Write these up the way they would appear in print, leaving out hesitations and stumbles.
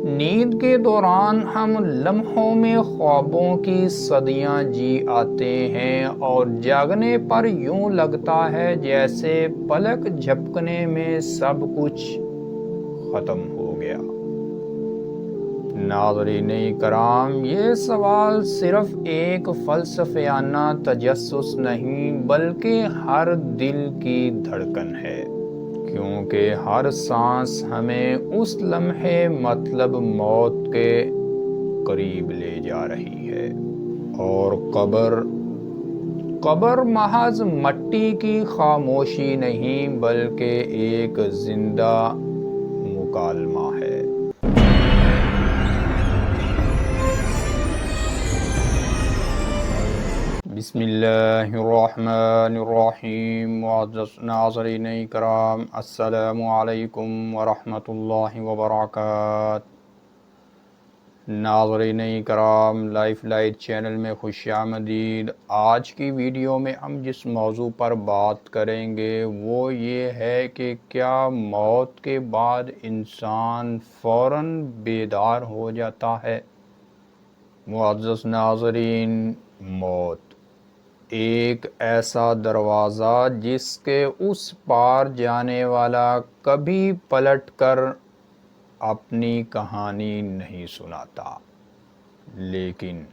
نیند کے دوران ہم لمحوں میں خوابوں کی صدیاں جی آتے ہیں اور جاگنے پر یوں لگتا ہے جیسے پلک جھپکنے میں سب کچھ ختم ہو گیا۔ ناظرین کرام، یہ سوال صرف ایک فلسفیانہ تجسس نہیں بلکہ ہر دل کی دھڑکن ہے، کیونکہ ہر سانس ہمیں اس لمحے مطلب موت کے قریب لے جا رہی ہے۔ اور قبر محض مٹی کی خاموشی نہیں بلکہ ایک زندہ مکالمہ ہے۔ بسم اللہ الرحمن الرحیم۔ معزز ناظرین کرام، السلام علیکم ورحمۃ اللہ وبرکاتہ۔ ناظرین کرام، لائف لائٹ چینل میں خوش آمدید۔ آج کی ویڈیو میں ہم جس موضوع پر بات کریں گے وہ یہ ہے کہ کیا موت کے بعد انسان فوراً بیدار ہو جاتا ہے؟ معزز ناظرین، موت ایک ایسا دروازہ جس کے اس پار جانے والا کبھی پلٹ کر اپنی کہانی نہیں سناتا، لیکن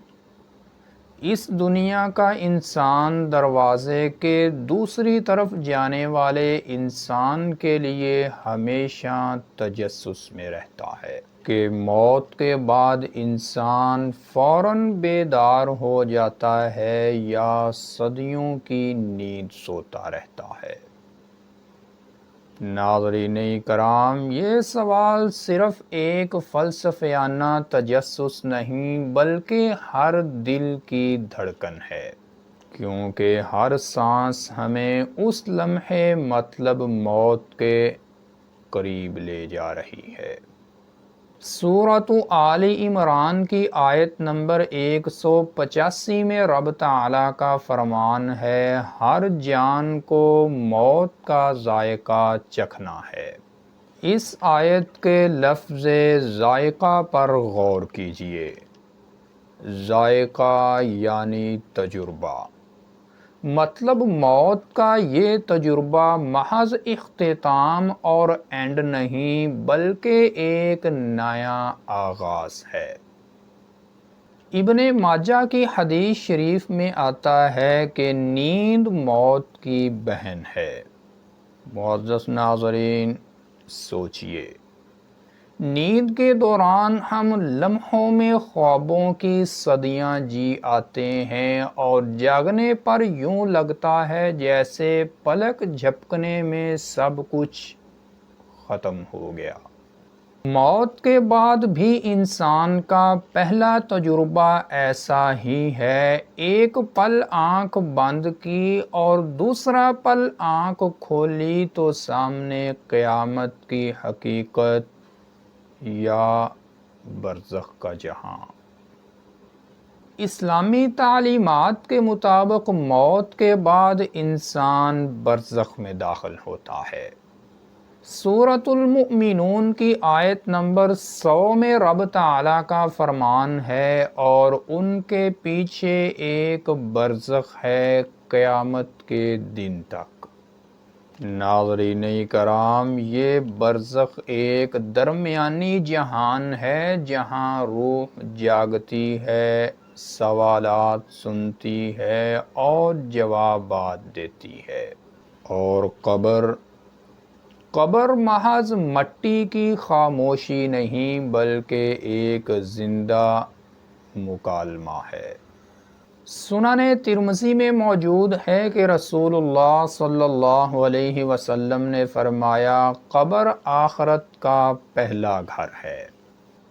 اس دنیا کا انسان دروازے کے دوسری طرف جانے والے انسان کے لیے ہمیشہ تجسس میں رہتا ہے کہ موت کے بعد انسان فوراً بیدار ہو جاتا ہے یا صدیوں کی نیند سوتا رہتا ہے۔ ناظرین کرام، یہ سوال صرف ایک فلسفیانہ تجسس نہیں بلکہ ہر دل کی دھڑکن ہے، کیونکہ ہر سانس ہمیں اس لمحے مطلب موت کے قریب لے جا رہی ہے۔ سورۃ آل عمران کی آیت نمبر 185 میں رب تعالیٰ کا فرمان ہے، ہر جان کو موت کا ذائقہ چکھنا ہے۔ اس آیت کے لفظ ذائقہ پر غور کیجئے۔ ذائقہ یعنی تجربہ، مطلب موت کا یہ تجربہ محض اختتام اور اینڈ نہیں بلکہ ایک نیا آغاز ہے۔ ابن ماجہ کی حدیث شریف میں آتا ہے کہ نیند موت کی بہن ہے۔ معزز ناظرین، سوچئے، نیند کے دوران ہم لمحوں میں خوابوں کی صدیاں جی آتے ہیں اور جاگنے پر یوں لگتا ہے جیسے پلک جھپکنے میں سب کچھ ختم ہو گیا۔ موت کے بعد بھی انسان کا پہلا تجربہ ایسا ہی ہے۔ ایک پل آنکھ بند کی اور دوسرا پل آنکھ کھولی تو سامنے قیامت کی حقیقت یا برزخ کا جہاں۔ اسلامی تعلیمات کے مطابق موت کے بعد انسان برزخ میں داخل ہوتا ہے۔ سورۃ المؤمنون کی آیت نمبر 100 میں رب تعالیٰ کا فرمان ہے، اور ان کے پیچھے ایک برزخ ہے قیامت کے دن تک۔ ناظرین کرام، یہ برزخ ایک درمیانی جہان ہے جہاں روح جاگتی ہے، سوالات سنتی ہے اور جوابات دیتی ہے۔ اور قبر محض مٹی کی خاموشی نہیں بلکہ ایک زندہ مکالمہ ہے۔ سنن ترمذی میں موجود ہے کہ رسول اللہ صلی اللہ علیہ وسلم نے فرمایا، قبر آخرت کا پہلا گھر ہے۔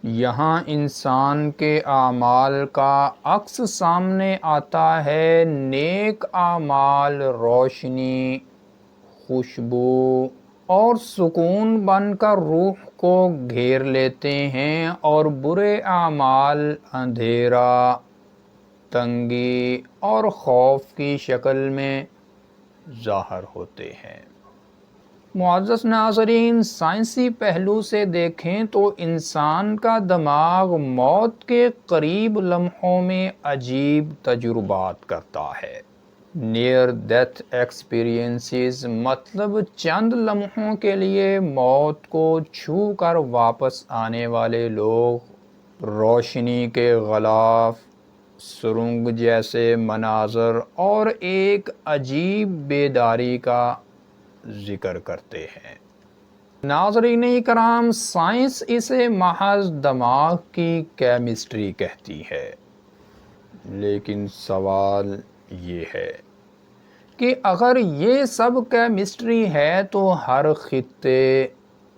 یہاں انسان کے اعمال کا عکس سامنے آتا ہے۔ نیک اعمال روشنی، خوشبو اور سکون بن کر روح کو گھیر لیتے ہیں، اور برے اعمال اندھیرا، تنگی اور خوف کی شکل میں ظاہر ہوتے ہیں۔ معزز ناظرین، سائنسی پہلو سے دیکھیں تو انسان کا دماغ موت کے قریب لمحوں میں عجیب تجربات کرتا ہے۔ نیئر ڈیتھ ایکسپیرینسز مطلب چند لمحوں کے لیے موت کو چھو کر واپس آنے والے لوگ، روشنی کے غلاف، سرنگ جیسے مناظر اور ایک عجیب بیداری کا ذکر کرتے ہیں۔ ناظرین کرام، سائنس اسے محض دماغ کی کیمسٹری کہتی ہے، لیکن سوال یہ ہے کہ اگر یہ سب کیمسٹری ہے تو ہر خطے،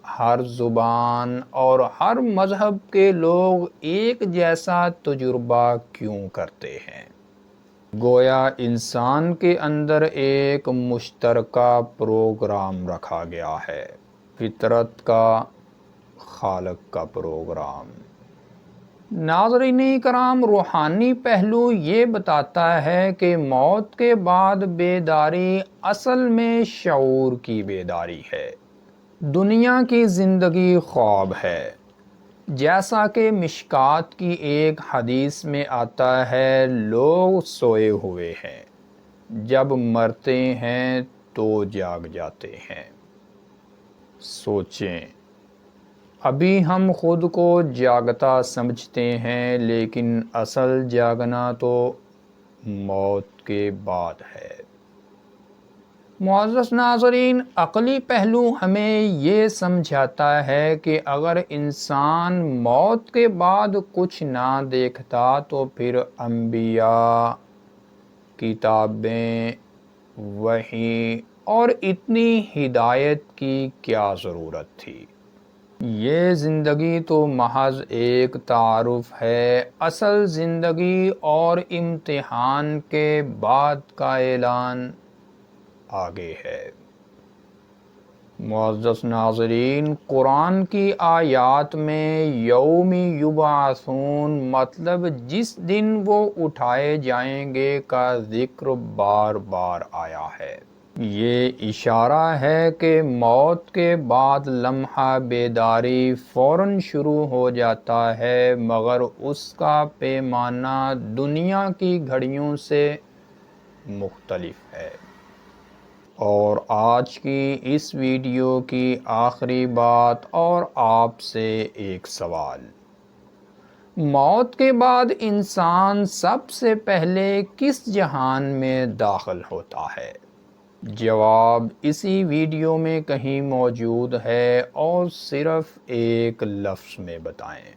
ہر زبان اور ہر مذہب کے لوگ ایک جیسا تجربہ کیوں کرتے ہیں؟ گویا انسان کے اندر ایک مشترکہ پروگرام رکھا گیا ہے، فطرت کا، خالق کا پروگرام۔ ناظرین کرام، روحانی پہلو یہ بتاتا ہے کہ موت کے بعد بیداری اصل میں شعور کی بیداری ہے۔ دنیا کی زندگی خواب ہے، جیسا کہ مشکات کی ایک حدیث میں آتا ہے، لوگ سوئے ہوئے ہیں، جب مرتے ہیں تو جاگ جاتے ہیں۔ سوچیں، ابھی ہم خود کو جاگتا سمجھتے ہیں، لیکن اصل جاگنا تو موت کے بعد ہے۔ معزز ناظرین، عقلی پہلو ہمیں یہ سمجھاتا ہے کہ اگر انسان موت کے بعد کچھ نہ دیکھتا تو پھر انبیاء، کتابیں، وحی اور اتنی ہدایت کی کیا ضرورت تھی؟ یہ زندگی تو محض ایک تعارف ہے، اصل زندگی اور امتحان کے بعد کا اعلان آگے ہے۔ معزز ناظرین، قرآن کی آیات میں یوم یبعثون مطلب جس دن وہ اٹھائے جائیں گے کا ذکر بار بار آیا ہے۔ یہ اشارہ ہے کہ موت کے بعد لمحہ بیداری فوراً شروع ہو جاتا ہے، مگر اس کا پیمانہ دنیا کی گھڑیوں سے مختلف ہے۔ اور آج کی اس ویڈیو کی آخری بات اور آپ سے ایک سوال: موت کے بعد انسان سب سے پہلے کس جہان میں داخل ہوتا ہے؟ جواب اسی ویڈیو میں کہیں موجود ہے، اور صرف ایک لفظ میں بتائیں۔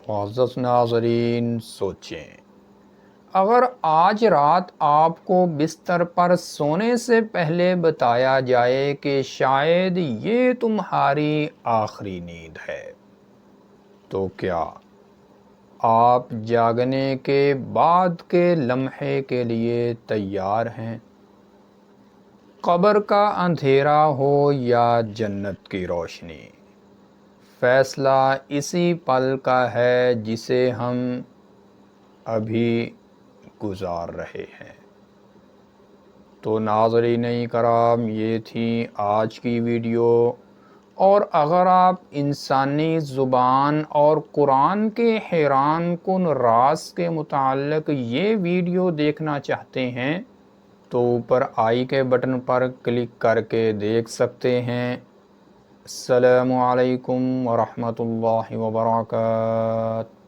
معزز ناظرین، سوچیں، اگر آج رات آپ کو بستر پر سونے سے پہلے بتایا جائے کہ شاید یہ تمہاری آخری نیند ہے، تو کیا آپ جاگنے کے بعد کے لمحے کے لیے تیار ہیں؟ قبر کا اندھیرا ہو یا جنت کی روشنی، فیصلہ اسی پل کا ہے جسے ہم ابھی گزار رہے ہیں۔ تو ناظرین کرام، یہ تھی آج کی ویڈیو، اور اگر آپ انسانی زبان اور قرآن کے حیران کن راز کے متعلق یہ ویڈیو دیکھنا چاہتے ہیں تو اوپر آئی کے بٹن پر کلک کر کے دیکھ سکتے ہیں۔ السلام علیکم ورحمۃ اللہ وبرکاتہ۔